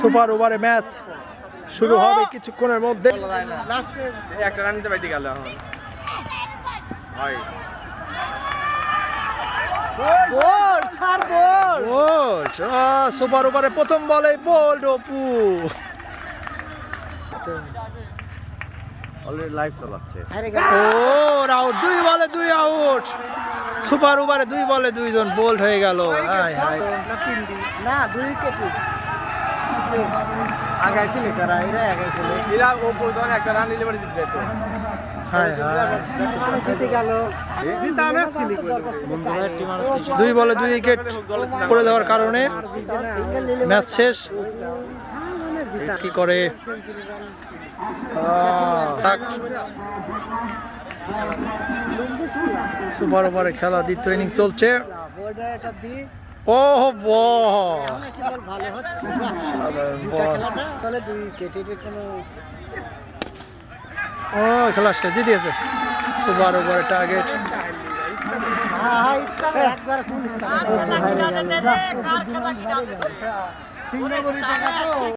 Super ওভারে match শুরু হবে কিছুক্ষণের মধ্যে। একটা রান নিতে পাইতে গেল এখন ভাই সুপার ওভারে প্রথম বলে বল অপু। অলরেডি লাইভ চালাচ্ছে। ও আউট, 2 বলে 2 আউট। সুপার ওভারে 2 বলে 2 জন বোল্ড হয়ে গেল। হাই হাই না 2 উইকেট আগাইছিল কারা আগাইছিল এরা ও প্রথম একটা রান নিলে পরে জিতবে তো। হাই হাই মানে জিতে গেল জিতা ম্যাচ ছিল 2 বলে 2 উইকেট করে দেওয়ার কারণে ম্যাচ শেষ। কি করে সুপার ওভারে খেলা দ্বিতীয় ইনিংস চলছে। ও ভালো হচ্ছে তাহলে 2 উইকেট এর কোনো খেলা শেষ, জিতিয়েছে সুপার ওভারে টার্গেট। একবার ফুল